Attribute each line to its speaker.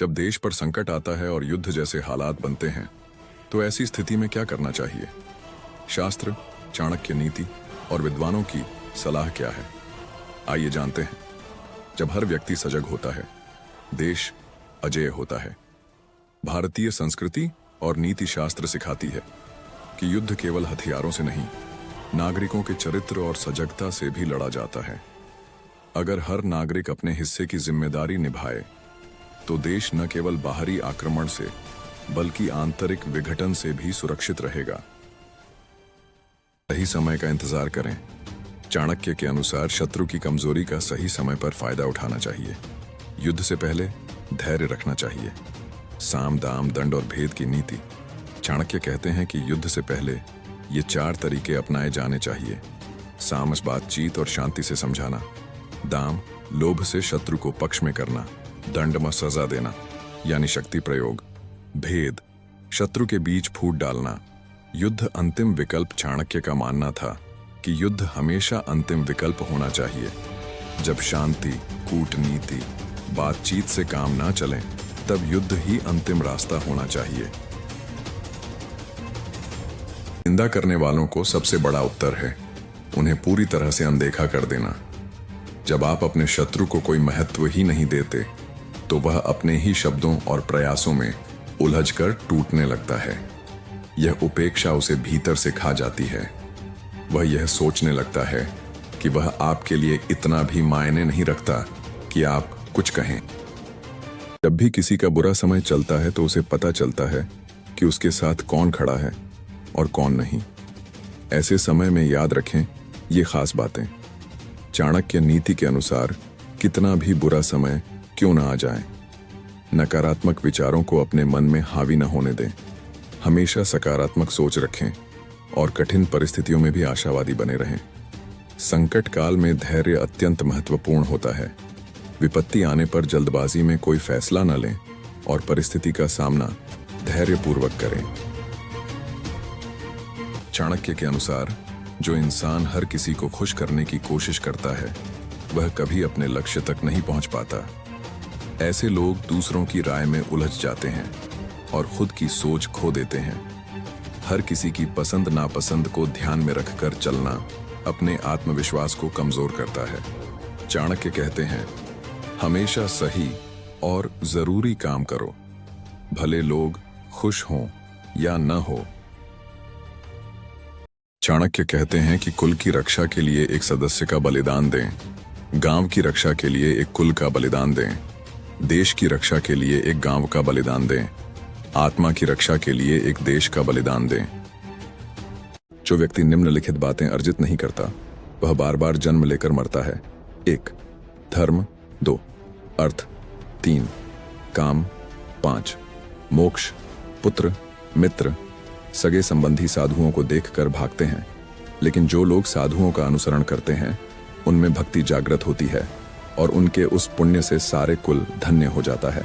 Speaker 1: जब देश पर संकट आता है और युद्ध जैसे हालात बनते हैं तो ऐसी स्थिति में क्या करना चाहिए? शास्त्र, चाणक्य नीति और विद्वानों की सलाह क्या है? आइए जानते हैं। जब हर व्यक्ति सजग होता है, देश अजेय होता है। भारतीय संस्कृति और नीति शास्त्र सिखाती है कि युद्ध केवल हथियारों से नहीं, नागरिकों के चरित्र और सजगता से भी लड़ा जाता है। अगर हर नागरिक अपने हिस्से की जिम्मेदारी निभाए तो देश न केवल बाहरी आक्रमण से बल्कि आंतरिक विघटन से भी सुरक्षित रहेगा। सही समय का इंतजार करें। चाणक्य के अनुसार शत्रु की कमजोरी का सही समय पर फायदा उठाना चाहिए। युद्ध से पहले धैर्य रखना चाहिए। साम, दाम, दंड और भेद की नीति। चाणक्य कहते हैं कि युद्ध से पहले ये 4 तरीके अपनाए जाने चाहिए। साम, बातचीत और शांति से समझाना। दाम, लोभ से शत्रु को पक्ष में करना। दंड में सजा देना यानी शक्ति प्रयोग। भेद, शत्रु के बीच फूट डालना। युद्ध अंतिम विकल्प। चाणक्य का मानना था कि युद्ध हमेशा अंतिम विकल्प होना चाहिए। जब शांति, कूटनीति, बातचीत से काम ना चले तब युद्ध ही अंतिम रास्ता होना चाहिए। निंदा करने वालों को सबसे बड़ा उत्तर है उन्हें पूरी तरह से अनदेखा कर देना। जब आप अपने शत्रु को कोई महत्व ही नहीं देते तो वह अपने ही शब्दों और प्रयासों में उलझकर टूटने लगता है। यह उपेक्षा उसे भीतर से खा जाती है। वह यह सोचने लगता है कि वह आपके लिए इतना भी मायने नहीं रखता कि आप कुछ कहें। जब भी किसी का बुरा समय चलता है तो उसे पता चलता है कि उसके साथ कौन खड़ा है और कौन नहीं। ऐसे समय में याद रखें ये खास बातें। चाणक्य नीति के अनुसार कितना भी बुरा समय क्यों ना आ जाए, नकारात्मक विचारों को अपने मन में हावी न होने दें। हमेशा सकारात्मक सोच रखें और कठिन परिस्थितियों में भी आशावादी बने रहें। संकट काल में धैर्य अत्यंत महत्वपूर्ण होता है। विपत्ति आने पर जल्दबाजी में कोई फैसला न लें और परिस्थिति का सामना धैर्यपूर्वक करें। चाणक्य के अनुसार जो इंसान हर किसी को खुश करने की कोशिश करता है वह कभी अपने लक्ष्य तक नहीं पहुंच पाता। ऐसे लोग दूसरों की राय में उलझ जाते हैं और खुद की सोच खो देते हैं। हर किसी की पसंद नापसंद को ध्यान में रखकर चलना अपने आत्मविश्वास को कमजोर करता है। चाणक्य कहते हैं, हमेशा सही और जरूरी काम करो, भले लोग खुश हों या न हो। चाणक्य कहते हैं कि कुल की रक्षा के लिए एक सदस्य का बलिदान दें, गांव की रक्षा के लिए एक कुल का बलिदान दें, देश की रक्षा के लिए एक गांव का बलिदान दें, आत्मा की रक्षा के लिए एक देश का बलिदान दें। जो व्यक्ति निम्नलिखित बातें अर्जित नहीं करता वह बार बार जन्म लेकर मरता है। 1. धर्म। 2. अर्थ। 3. काम। 5. मोक्ष। पुत्र, मित्र, सगे संबंधी साधुओं को देखकर भागते हैं, लेकिन जो लोग साधुओं का अनुसरण करते हैं उनमें भक्ति जागृत होती है और उनके उस पुण्य से सारे कुल धन्य हो जाता है।